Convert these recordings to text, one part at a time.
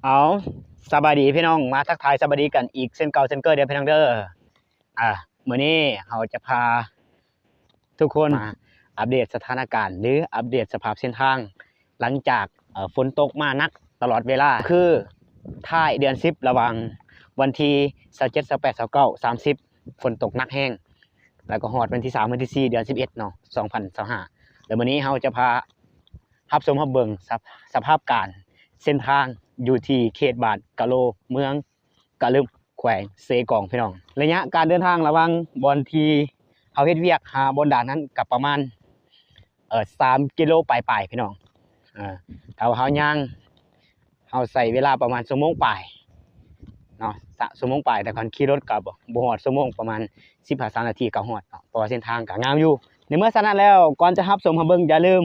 เอาสบายดีพี่น้องมาทักทายสบายดีกันอีกเส้นเก่าเส้นเกิดเดี๋ยวพี่น้องเด้อมื้อนี้เราจะพาทุกคนมาอัปเดตสถานการณ์หรืออัปเดตสภาพเส้นทางหลังจากฝนตกมานักตลอดเวลาคือท้ายเดือน10ระหว่างวันที่27 28 29 30ฝนตกหนักแห้งแล้วก็ฮอดวันที่3วันที่4เดือน11เนาะ2025แล้วมื้อนี้เราจะพารับชมรับเบิ่งสภาพการเส้นทางอยู่ที่เขตบ้านกะโลเมืองกะลึมแขวงเซกองพี่น้องระยะการเดินทางระหว่างบอนที่เฮาเฮ็ดเวียกหาบอนด่านนั้นกับประมาณ3กิโลปลายๆพี่น้องถ้าเฮาย่างเฮาใส่เวลาประมาณชั่วโมงปลายเนาะชั่วโมงปลายแต่คันขี่รถก็บ่ฮอดชั่วโมงประมาณ15-20นาทีก็ฮอดเนาะเพราะว่าเส้นทางก็งามอยู่ในเมื่อฉะนั้นแล้วก่อนจะรับชมรับเบิ่งอย่าลืม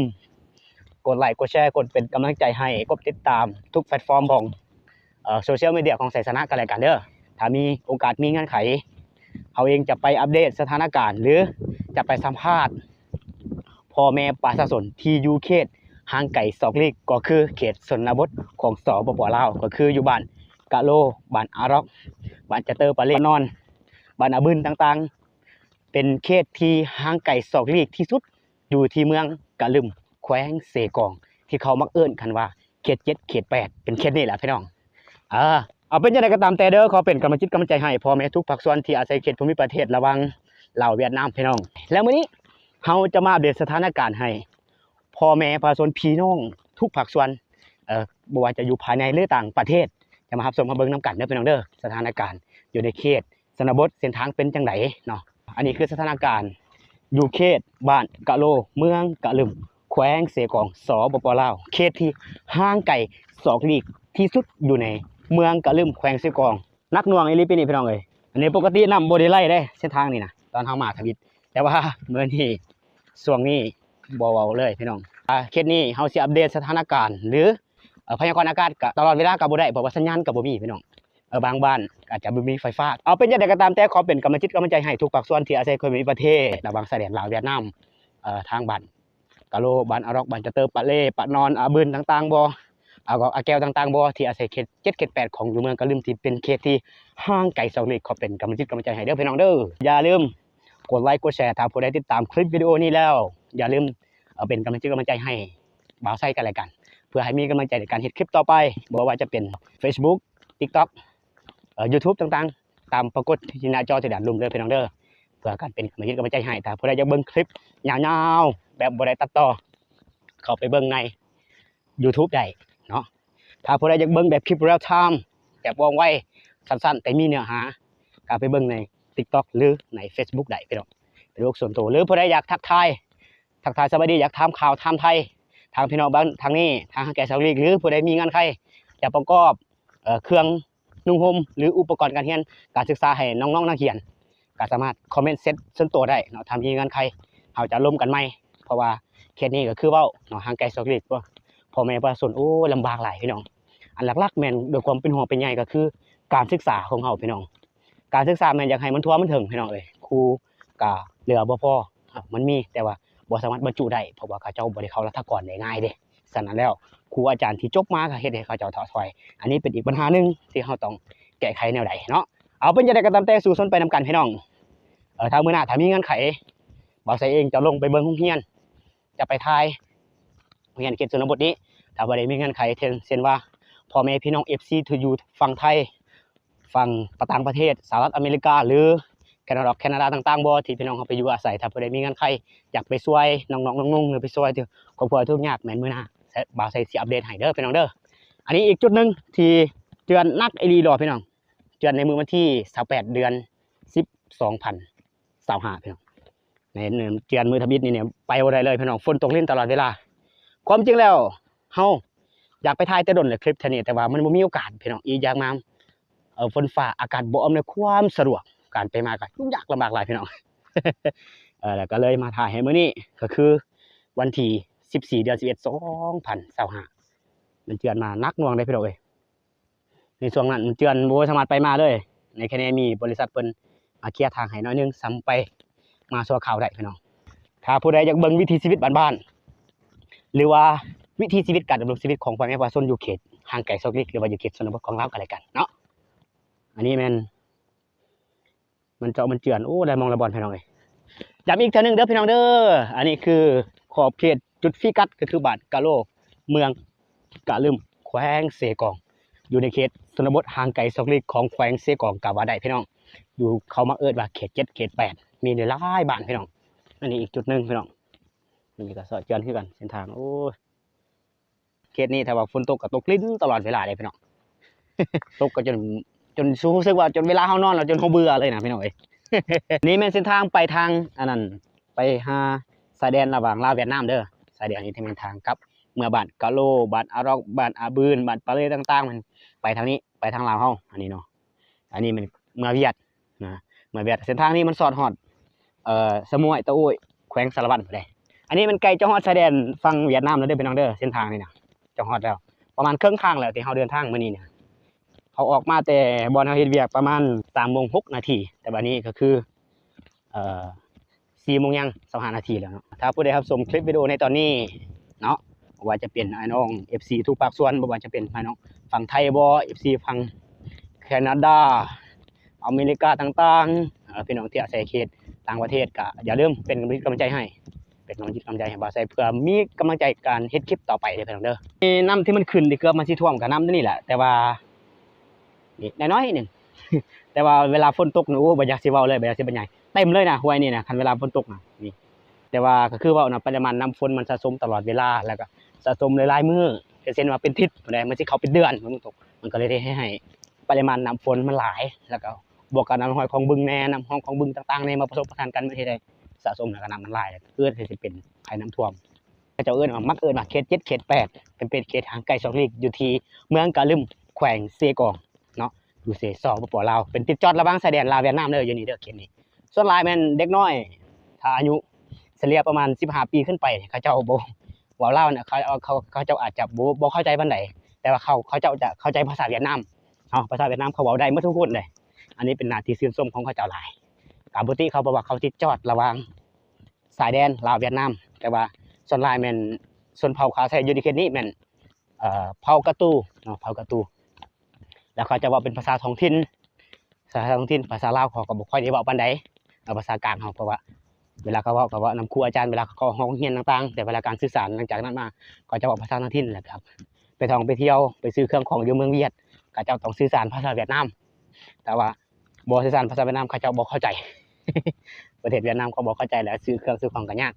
กดไลค์กดแชร์กดเป็นกำลังใจให้กดติดตามทุกแพลตฟอร์มของโซเชียลมีเดียของไสสนะกันแล้วกันเด้อถ้ามีโอกาสมีเงื่อนไขเขาเองจะไปอัปเดตสถานการณ์หรือจะไปสัมภาษณ์พ่อแม่ประชาชนที่อยู่เขตห่างไกล2ลี้ก็คือเขตชนบทของสปป.ลาวก็คืออยู่บ้านกะโลบ้านอารอกบ้านจะเตอปะเลนอนบ้านอาบึนต่างๆเป็นเขตที่ห่างไกล2ลี้ที่สุดอยู่ที่เมืองกะลึมแขวงเสกองที่เขามักเอิ้นกันว่าเขต7เขต8เป็นเขตนี้แหละพี่น้องเอาเป็นยังไงก็ตามแต่เด้อขอเป็นกำลังจิตกำลังใจให้พ่อแม่ทุกภาคส่วนที่อาศัยเขตภูมิประเทศระหว่างลาวเวียดนามพี่น้องแล้วมื้อนี้เฮาจะมาอัปเดตสถานการณ์ให้พ่อแม่ประชาชนพี่น้องทุกภาคส่วนบ่ว่าจะอยู่ภายในหรือต่างประเทศจะมารับชมมาเบิ่งนํกันเด้อพี่น้องเด้อสถานการณ์อยู่ในเขตชนบทเส้นทางเป็นจังไดเนาะอันนี้คือสถานการณ์อยู่เขตบ้านกะโลเมืองกะลึมแขวงเสกองสปป.ลาวเขตที่ห่างไกล2ลี้ที่สุดอยู่ในเมืองกะลึมแขวงเสกองนักหน่วงอีหลีปีนี้พี่น้องเอ้ยอันนี้ปกตินำบ่ได้ไล่เด้เส้นทางนี่นะตอนเฮามาทวิตแต่ว่ามื้อนี้ช่วงนี้บ่เว้าเลยพี่น้องเขตนี้เฮาสิอัปเดตสถานการณ์หรือพยากรณ์อากาศก็ตลอดเวลาก็บ่ได้เพราะว่าสัญญาณก็บ่มีพี่น้องบางบ้านอาจจะบ่มีไฟฟ้าเอาเป็นจังได๋ก็ตามแต่ขอเป็นกำลังจิตกำลังใจให้ทุกภาคส่วนที่อาศัยภูมิประเทศระหว่างชายแดนลาวเวียดนามทางบ้านกะโลบ้านอารอกบ้านจะเตอปะเลปะนอนอาบึนต่างๆบ่อาแก้วต่างๆบ่ที่อาศัยเขต7เขต8ของอยู่เมืองกะลึมที่เป็นเขตที่ห่างไกล2ลี้ขอเป็นกำลังจิตกำลังใจให้เด้อพี่น้องเด้ออย่าลืมกดไลค์กดแชร์ถ้าผู้ใดติดตามคลิปวิดีโอนี้แล้วอย่าลืมเป็นกำลังจิตกำลังใจให้บ่าวไส้กันแล้วกันเพื่อให้มีกำลังใจในการเฮ็ดคลิปต่อไปบ่ว่าจะเป็น Facebook TikTok YouTube ต่างๆตามปรากฏที่หน้าจอที่ด้านลุ่มเด้อพี่น้องเด้อเพื่อการเป็นกำลังจิตกำลังใจให้ถ้าผู้ใดอยากเบิ่งคลิปยาวๆแบบบ่ได้ตัดต่อเข้าไปเบิ่งใน YouTube ได้เนาะถ้าผู้ใดอยากเบิ่งแบบคลิป real time แบบว่องไวสั้นๆแต่มีเนื้อหาก็ไปเบิ่งใน TikTok หรือใน Facebook ได้พี่น้องเป็นโลกส่วนตัวหรือผู้ใดอยากทักทายสวัสดีอยากถามข่าวถามไทยทางพี่น้องบ้านทางนี้ทางแก่สาวลีกหรือผู้ใดมีงานใครจะประกอบเครื่องนุ่งห่มหรืออุปกรณ์การเรียนการศึกษาให้น้องๆนักเรียนก็สามารถคอมเมนต์เซ็ตส่วนตัวได้เนาะทำมีงานใครเฮาจะร่วมกันใหม่เพราะว่าเคสนี้ก็คือเว้าเนาะทางแก่สาวลีกว่าพ่อแม่ประชาชนโอ้ลำบากหลายพี่น้องอันหลักๆแม่นด้วยความเป็นห่วงเป็นใยก็คือการศึกษาของเฮาพี่น้องการศึกษาแม่นอยากให้มันทั่วมันถึงพี่น้องเอ้ยครูก็เหลือบ่พอมันมีแต่ว่าบ่สามารถบรรจุได้เพราะว่าเขาเจ้าบ่ได้เข้ารัฐกรได้ง่ายเด้ฉะนั้นแล้วครูอาจารย์ที่จบมาก็เฮ็ดให้เขาเจ้าท้อถอยอันนี้เป็นอีกปัญหานึงที่เฮาต้องแก้ไขแนวใดเนาะเอาเป็นจังได๋ก็ตามแต่สู่ซนไปนำกันพี่น้องถ้ามื้อหน้าถ้ามีเงื่อนไขบ่าวไสเองจะลงไปเบิ่งโรงเรียนจะไปถ่ายโรงเรียนเขตชนบทนี้ถ้าบ่ได้มีเงื่อนไขเช่นว่าพ่อแม่พี่น้อง FC ที่อยู่ฝั่งไทยฝั่งต่างประเทศสหรัฐอเมริกาหรือแคนาดาต่างๆบ่ที่พี่น้องเฮาไปอยู่อาศัยถ้าบ่ได้มีเงื่อนไขอยากไปช่วยน้องๆนุ่งๆหรือไปช่วยครอบครัวทุกยากแม่นมื้อหน้าบ่าวไสสิอัปเดตให้เด้อพี่น้องเด้ออันนี้อีกจุดนึงที่เตือนนักอีหลีดอพี่น้องเตือนในมื้อวันที่28เดือน10 2025พี่น้องในเตือนมื้อทบิดนี่เนี่ยไปบ่ได้เลยพี่น้องฝนตกลิ้นตลอดเวลาความจริงแล้วเฮาอยากไปถ่ายแต่ดนเลยคลิปเท่านี้แต่ว่ามันบ่มีโอกาสพี่น้องอีกอย่างมาฝนฟ้าอากาศบ่อำนวยความสะดวกการไปมาก็ยุ่งยากลำบากหลายพี่น้อง แล้วก็เลยมาถ่ายให้มื้อนี้ก็คือวันที่14เดือน11 2025มันเตือนมานักหน่วงได้พี่น้องเอ้ยในช่วงนั้นมันเตือนบ่สามารถไปมาเลยในแค่นี้มีบริษัทเพิ่นมาเคลียร์ทางให้น้อยนึงซ้ำไปมาชั่วคราวได้พี่น้องถ้าผู้ใดอยากเบิ่งวิถีชีวิตบ้านๆหรือว่าวิถีชีวิตการดำรงชีวิตของพ่อแม่ประชาชนอยู่เขต ห่างไกลซอกลิกหรือว่าอยู่เขตชนบทของลาวกันอะไรกันเนาะอันนี้มันเจาะมันเจือนโอ้ได้มองระบอลพี่น้องเลยย้ำอีกเท่านึงเด้อพี่น้องเด้ออันนี้คือขอบเขตจุดฟิกัสก็คือบาดกะโลเมืองกะลืมแขวงเสกองอยู่ในเขตชนบทห่างไกลซอกลิกของแขวงเสกองกะว่าได้พี่น้องอยู่เขามาเอิ้นว่าเขต7เขต8มีหลายบ้านพี่น้องอันนี้อีกจุดนึงพี่น้องนี่ก็สอดเจือนคือกันเส้นทางโอ้เขตนี้ถ้าว่าฝนตกก็ตกลิ้นตลอดเวลาเลยพี่น้อง ตกก็จนรู้สึกว่าจนเวลาเฮานอนเราจนเฮาเบื่อเลยนะพี่น้องเอ้ย นี่แม่นเส้นทางไปทางอันนั้นไปหาสายแดนระหว่างลาวเวียดนามเด้อสายแดนนี้ที่เป็นทางกลับเมื่อบ้านกะโลบ้านอารอกบ้านอาบืนบ้านปะเลต่างๆมันไปทางนี้ไปทางลาวเฮาอันนี้เนาะอันนี้มันเมื่อเวียดนะเมื่อเวียดเส้นทางนี้มันสอดฮอดสมุยตะโอ้ยแขวงสารวัตรพุ่นเด้อันนี้มันใกล้จะฮอดชายแดนฝั่งเวียดนามแล้วเด้อพี่น้องเด้อเส้นทางนี้นะจะฮอดแล้วประมาณครึ่งทางแล้วที่เฮาเดินทางมื้อนี้เนี่ยเขาออกมาแต่บ่อนเฮาเฮ็ดเวียกประมาณ 3:06 นาทีแต่บัดนี้ก็คือ4 โมงยัง25 นาทีแล้วเนาะถ้าผู้ใดครับชมคลิปวิดีโอในตอนนี้เนาะว่าจะเป็นไอ้น้อง FC ทุกภาคส่วนบ่ว่าจะเป็นพี่น้องฝั่งไทยบ่ FC ฝั่งแคนาดาอเมริกาต่างๆพี่น้องที่อาศัยเขตต่างประเทศก็อย่าลืมเป็นกำลังใจให้เป็นกำลังใจให้บ่าวไซเพื่อมีกำลังใจการเฮ็ดคลิปต่อไปเด้อพี่น้องเด้อน้ำที่มันขึ้นที่เกือบมันสิท่วมก็น้ำนี่แหละแต่ว่านี่น้อยๆนึง แต่ว่าเวลาฝนตกนี่โอ้บ่อยากสิเว้าเลยบ่อยากสิบรรยายเต็มเลยนะห้วยนี่นะคันเวลาฝนตกนะนี่แต่ว่าก็คือว่านะปริมาณน้ำฝนมันสะสมตลอดเวลาแล้วก็สะสมหลายๆมื้อเช่นว่าเป็นทิศบ่ได้มันสิเข้าเป็นเดือนมันตกมันก็เลยได้ให้ปริมาณน้ำฝนมันหลายแล้วก็บวกกับน้ำห้อยของบึงแน่น้ำห้องของบึงต่างๆในมาผสมประทานกันมันเฮ็ดให้สะสมแล้วก็น้ำมันหลายเกิดให้สิเป็นภัยน้ำท่วมเขาเจ้าเอิ้นว่ามักเอิ้นว่าเขต7เขต8เป็นเขตห่างไกลซอกลีกอยู่ที่เมืองกะลึมแขวงเซกองเนาะอยู่เสสปปลาวเป็นติดจอดระหว่างชายแดนลาวเวียดนามเด้ออยู่นี่เด้อเขตนี้ส่วนหลายแม่นเด็กน้อยถ้าอายุเฉลี่ยประมาณ15 ปีขึ้นไปเขาเจ้าบ่เว้าลาวเนี่ยเขาเจ้าอาจจะบ่เข้าใจปานใดแต่ว่าเขาเจ้าจะเข้าใจภาษาเวียดนามภาษาเวียดนามเขาเว้าได้หมดทุกคนเลยอันนี้เป็นหน้าที่ชื่นชมของเขาเจ้าหลายปกติเขาบอกว่าเขาติดจอดระหว่างสายแดนลาวเวียดนามแต่ว่าส่วนหลายแม่นชนเผ่าเขาใช้อยู่ในเขตนี้แม่นเผ่ากะตูเนาะเผ่ากะตูแล้วเขาจะเว้าเป็นภาษาท้องถิ่นภาษาท้องถิ่นภาษาลาวเขาก็บ่ค่อยได้เว้าปานใดภาษากลางเขาเพราะว่าเวลาเขาเว้าก็เว้านำครูอาจารย์เวลาเขาห้องเรียนต่างๆแต่เวลาการสื่อสารหลังจากนั้นมาก็จะเว้าภาษาท้องถิ่นแหละครับไปท่องไปเที่ยวไปซื้อเครื่องของอยู่เมืองเวียดก็เจ้าต้องสื่อสารภาษาเวียดนามแต่ว่าบ่สื่อสารภาษาเวียดนามเขาเจ้าบ่เข้าใจ ประเทศเวียดนามเขาบ่เข้าใจแล้วซื้อเครื่องซื้อของก็ยาก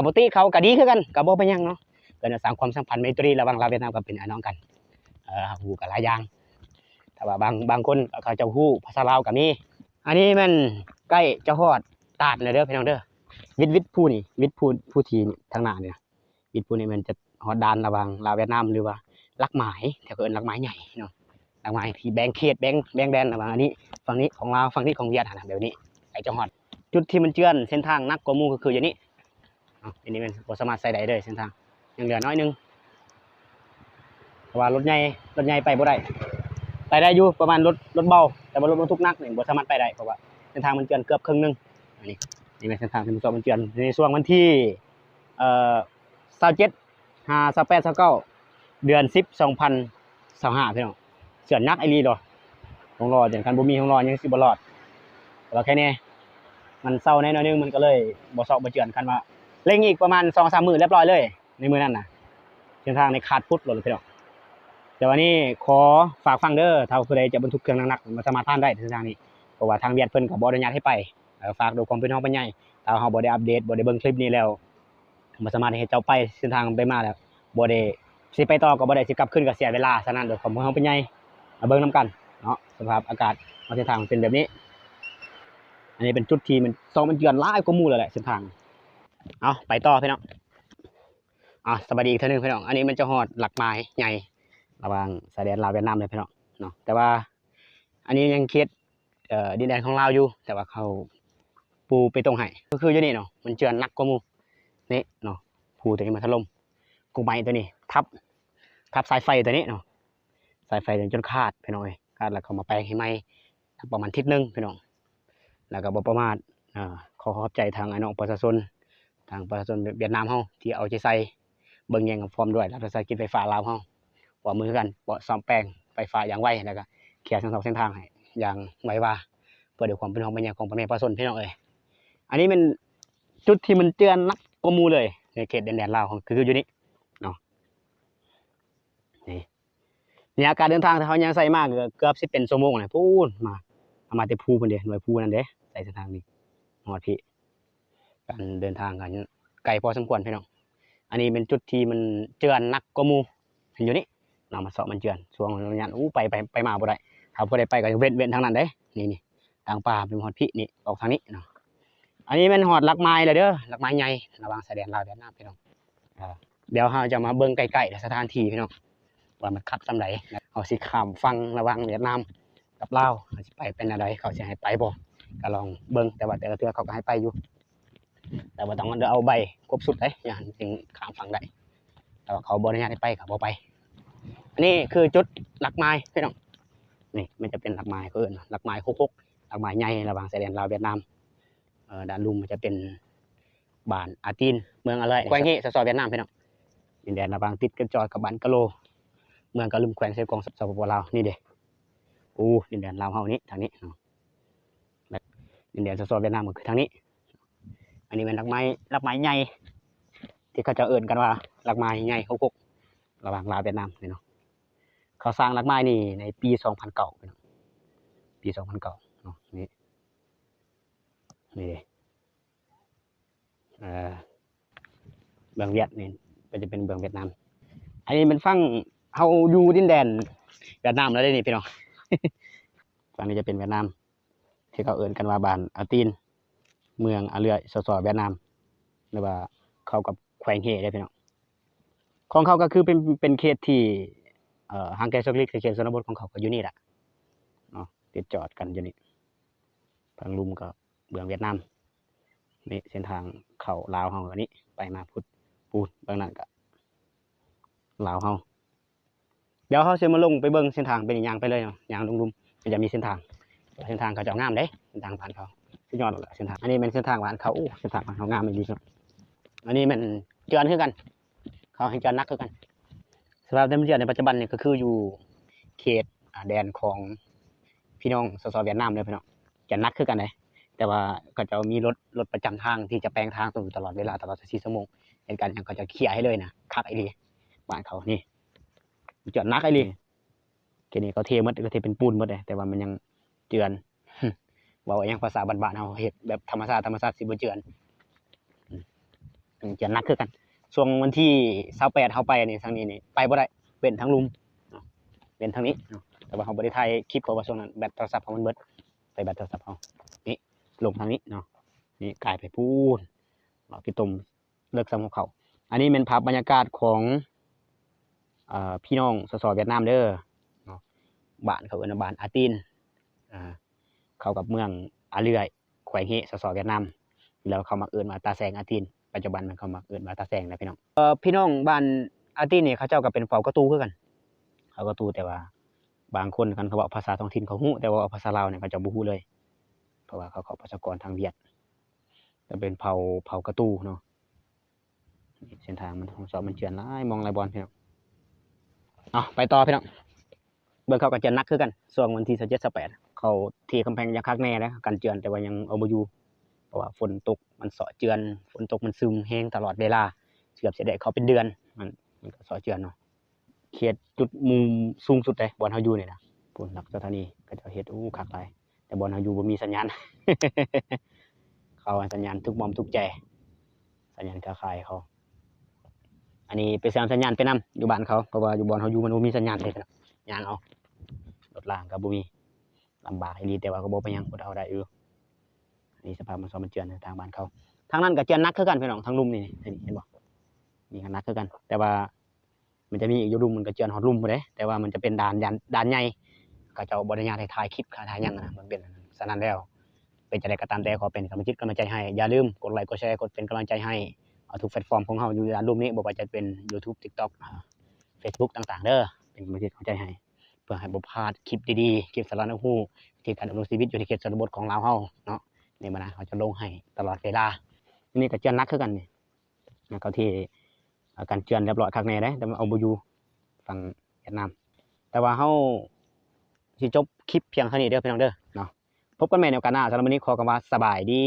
ปกติเขาก็ดีคือกันก็บ่เป็นหยังเนาะก็สร้างความสัมพันธ์ไมตรีระหว่างลาวเวียดนามก็เป็นพี่น้องกันฮู้กันหลายอย่างแต่ว่าบางคนเขาจะฮู้ภาษาลาวก็มีอันนี้มันใกล้จะฮอดตาดแล้วเด้อพี่น้องเด้อวิทย์ผู้นี่วิทย์ผู้ที่ทางหน้านี่นะวิทย์ผู้นี่มันจะฮอดด่านระหว่างลาวเวียดนามหรือว่าลักหมายแถวเอิ้นลักหมายใหญ่เนาะลักหมายที่แบ่งเขตแบ่งแดนระหว่างอันนี้ฝั่งนี้ของลาวฝั่งนี้ของเวียดนะเดี๋ยวนี้ไอ้จะฮอดจุดที่มันเจือนเส้นทางนักกว่าหมู่ก็คืออย่างนี้อันนี้มันบ่สามารถใส่ได้เลยเส้นทางยังเหลือน้อยนึงเพราะว่ารถใหญ่ไปบ่ได้ไปได้อยู่ประมาณรถเบาแต่ว่ารถบรรทุกหนักนี่บ่สามารถไปได้เพราะว่าเส้นทางมันเจือนเกือบครึ่งนึงอันนี้เป็นเส้นทางที่มันเจือนในช่วงวันที่27 5 28 29เดือน10 2025พี่น้องเจือนนักไอ้ลีดอต้องรอจนคันบ่มีต้องรอยังสิบ่รอดแต่ว่าแค่นี้มันเศร้าแน่นอนนึงมันก็เลยบ่ซอกบ่เจือนคันว่าเร่งอีกประมาณ 2-3 มื้อเรียบร้อยเลยในมื้อนั้นน่ะเส้นทางในขาดพุทธเลยพี่น้องแต่วันนี้ขอฝากฟังเด้อถ้าผู้ใดจะบรรทุกเครื่องหนักๆมาสามารถผ่านได้เส้นทางนี้เพราะว่าทางเวียดเพิ่นก็บ่อนุญาตให้ไปฝากด้วยความเป็นห่วงเป็นใยถ้าเฮาบ่ได้อัปเดตบ่ได้เบิ่งคลิปนี้แล้วบ่สามารถให้เจ้าไปเส้นทางไปมาแล้วบ่ได้สิไปต่อก็บ่ได้สิกลับคืนก็เสียเวลาฉะนั้นด้วยความเป็นห่วงเป็นใยมาเบิ่งนํกันเนาะสภาพอากาศเส้นทางเป็นแบบนี้อันนี้เป็นจุดที่มันเจือนหลายกว่าหมู่แล้วแหละเส้นทางเอาไปต่อพี่น้องสวัสดีอีกเทื่อนึงพี่น้องอันนี้มันจะฮอดหลักไม้ใหญ่ระหว่างชายแดนลาวเวียดนามเลยพี่น้องเนาะแต่ว่าอันนี้ยังเขตดินแดนของลาวอยู่แต่ว่าเขาปูไปตรงให้ก็คืออยู่นี่เนาะมันเจือนหนักกว่าหมู่นี่เนาะปูตัวนี้มาถล่มกูไม้ตัวนี้ทับสายไฟตัวนี้เนาะสายไฟจนขาดพี่น้องขาดแล้วเขามาแปลงให้ใหม่ประมาณทิศนึงพี่น้องแล้วก็บ่ประมาทขอบใจทางไอ้น้องประชาชนทางประชาชนเวียดนามเฮาที่เอาใจใส่เบิ่งแย่งกับพร้อมด้วยรัฐวิสาหกิจไฟฟ้าลาวเฮา ปอมือกันปอซ่อมแปลงไฟฟ้าอย่างไวแล้วก็เคลียร์ทั้งสองเส้นทางให้อย่างไวว่าเพื่อเดี๋ยวความเป็นของเป็นอย่างของพ่อแม่ประชาชนพี่น้องเอ้ยอันนี้เป็นจุดที่มันเตือนนักกว่าหมู่เลยในเขตแดนลาวของคืออยู่นี่เนาะนี่การเดินทางถ้าเขายังใส่มากเกือบสิเป็นชั่วโมงเลยพูดมาแต่ภูคนเดียวหน่วยภูนั่นเด้ใส่เส้นทางนี้ฮอดพี่การเดินทางกันไกลพอสมควรพี่น้องอันนี้เป็นจุดที่มันเตือนนักกว่าหมู่อยู่นี่เรามาสอบมันเตือนช่วงระยะไปมาบ่ได้ถ้าบ่ได้ไปก็เว้นทางนั้นเด้นี่ทางป่าเป็นฮอดพี่นี่ออกทางนี้เนาะอันนี้เป็นฮอดหลักไม้เลยเด้อหลักไม้ใหญ่ระหว่างชายแดนลาวเวียดนามพี่น้องเดี๋ยวเราจะมาเบิ่งใกล้ๆสถานที่พี่น้องว่ามันคักซำใดเขาสิข้ามฝั่งระหว่างเวียดนามกับลาวเขาสิไปเป็นอะไรเขาสิให้ไปบ่ก็ลองเบิ่งแต่ว่าแต่ละเทื่อเขาก็ให้ไปอยู่แต่ว่าต้องเอาใบครบสุดเด้อย่างถึงข้ามฝั่งได้แต่ว่าเขาบ่อนุญาตให้ไปก็บ่ไปอันนี้คือจุดหลักไม้พี่น้องนี่มันจะเป็นหลักไม้เขาเอิ้นหลักไม้คุกหลักไม้ใหญ่ระหว่างชายแดนลาวเวียดนามด้านลุ่มมันจะเป็นบ้านอาตีนเมืองอะไรแขวงเฮสซอยเวียดนามพี่น้องดินแดนระหว่างติดกับจอยกับบ้านกะโลเมืองกะลุมแขวงเซกองสปปลาวนี่เด้ดินแดนลาวเฮานี้ทางนี้ดินแดนสซอยเวียดนามก็คือทางนี้อันนี้เป็นหลักไม้ใหญ่ที่เขาจะเอิ้นกันว่าหลักไม้ใหญ่คุกระหว่างลาวเวียดนามนี่เนาะเขาสร้างหลักไม้นี่ในปี2009พี่น้องปี2009เนาะนี่เด้เมืองเวียดนี่ก็จะเป็นเมืองเวียดนามอันนี้มันฝั่งเฮาอยู่ดินแดนเวียดนามแล้วได้นี่พี่น้อง ฝั่งนี้จะเป็นเวียดนามที่เขาเอิ้นกันว่าบ้านอาตีนเมืองอาเลื่อยสเวียดนามหรือว่าเข้ากับแขวงเฮได้พี่น้องของเขาก็คือเป็นเขตที่ห่างไกลสักเล็กเขตชนบทของเขาก็อยู่นี่แหละเนาะติดจอดกันอยู่นี่ทางลุมก็เมืองเวียดนามนี่เส้นทางเข้าลาวเฮาอันนี้ไปมาพุทธปูนบางนั้นก็ลาวเฮาเดี๋ยวเขาจะมาลงไปเบิ่งเส้นทางเป็นอย่างไปเลยเนาะอย่างลุมๆจะมีเส้นทางเขาจะงามเด้เส้นทางผ่านเขาสุดยอดเลยเส้นทางอันนี้เป็นเส้นทางผ่านเขาเส้นทางผ่านเขางามดีครับอันนี้มันเจือนคือกันเขาให้เจือนนักคือกันสภาพเต็มเจือนในปัจจุบันนี่ก็คืออยู่เขตแดนของพี่น้องสสเวียดนามเลยพี่น้องจะนักคือกันเลยแต่ว่าก็จะมีรถประจำทางที่จะแปลงทางตลอดเวลาตลอด24 ชั่วโมงเหตุการณ์อย่างเขาจะเคลียร์ให้เลยนะคักไอ้ดีบ้านเขานี่เจือนนักไอ้ดีแค่นี้เขาเทหมดก็เทเป็นปูนหมดเลยแต่ว่ามันยังเจือนว่าอย่างภาษาบ้านๆเฮาเฮ็ดแบบธรรมชาติสิบ่เจือนนักคือกันช่วงวันที่28เฮาไปนี่ทางนี้นี่ไปบ่ได้เป็นทางลุมเป็นทางนี้แต่ว่าเฮาบ่ได้ถ่ายคลิปเพราะว่าช่วงนั้นแบตโทรศัพท์เฮามันเบิดไปแบตโทรศัพท์เฮานี่ลงทางนี้เนาะนี่กลายไปพูนพี่ตุ่มเลิกซ้ำของเขาอันนี้เป็นภาพบรรยากาศของพี่น้องสสเวียดนามเด้อเนาะบ้านเขาเอิ้นว่าบ้านอาตีนเข้ากับเมืองอาเลื่อยแขวงเฮสสเวียดนามแล้วเขามาเอิ้นว่าตาแซงอาตีนปัจจุบันมันเขามาเอิ้นว่าตาแซงแล้วพี่น้องพี่น้องบ้านอาตีนนี่เขาเจ้าก็เป็นเฝ้ากระตูคือกันเขากระตูแต่ว่าบางคนกันเขาบอกภาษาท้องถิ่นเขาฮู้แต่ว่าภาษาลาวเนี่ยเขาจะบ่ฮู้เลยเพราะว่าเขาประชากรทางเวียดจะเป็นเผ่ากระตูเนาะเส้นทางมันของสอบมันเจือนหลายมองหลายบอลพี่น้องไปต่อพี่น้องเบิ่งเขาก็เจือนนักคือกันช่วงวันที่27 28เขาที่กำแพงยังคักแน่แล้วกันเจือนแต่ว่ายังเอาบ่อยู่เพราะว่าฝนตกมันเสาะเจือนฝนตกมันซึมแห้งตลอดเวลาเกือบสิได้เขาเป็นเดือนมันก็เสาะเจือนเนาะเขตจุดมุมสูงสุดเลยบ่อนเฮาอยู่นี่นะพุ่นหลักสถานีก็จะเฮ็ดคักหลายแต่บ่อนเฮาอยู่บ่มีสัญญาณ เขาสัญญาณทุกมุมทุกแจสัญญาณเครือข่ายเขาอันนี้ไปสร้างสัญญาณไปนำอยู่บ้านเขาเพราะว่าอยู่บ่อนเฮาอยู่มันบ่มีสัญญาณเลยนะย่างเอารถล่างก็บ่มีลำบากอีหลีแต่ว่าก็บ่เป็นหยังบ่เอาได้อยู่นี่สภาพมันซ้อมมันเจือนทางบ้านเขาทางนั้นก็เจือนนักคือกันพี่น้องทางลุ่มนี่เห็นบ่นี่ก็นักคือกันแต่ว่ามันจะมีอีกอยู่ลุ่มมันก็เจือนฮอดลุ่มบ่ได้แต่ว่ามันจะเป็นด่านใหญ่ก็จะบ่อนุญาตให้ถ่ายคลิปถ่ายหยังนะมันเป็นฉะนั้นแล้วเป็นจังได๋ก็ตามแต่ขอเป็นกำลังใจให้อย่าลืมกดไลค์กดแชร์กดเป็นกำลังใจให้เอาทุกแพลตฟอร์มของเฮาอยู่ด้านลุ่มนี้บ่ว่าจะเป็น YouTube TikTok Facebook ต่างๆเด้อเป็นกำลังใจให้เพื่อให้บ่พลาดคลิปดีๆคลิปสาระน่ารู้วิธีการดำรงชีวิตอยู่ในเขตชนบทของลาวเฮาเนาะนี่มานะเขาจะลงให้ตลอดเวลานี่ก็เจือนนักคือกันนี่เขาที่การเจือนเรียบร้อยคักแน่เด้แต่มันเอาบ่อยู่ฝั่ง เวียดนามแต่ว่าเฮาสิจบคลิปเพียงเท่านี้เด้อพี่น้องเด้อเนาะพบกันใหม่ในโอกาสหน้าสำหรับวันนี้ขอกล่าวว่าสบายดี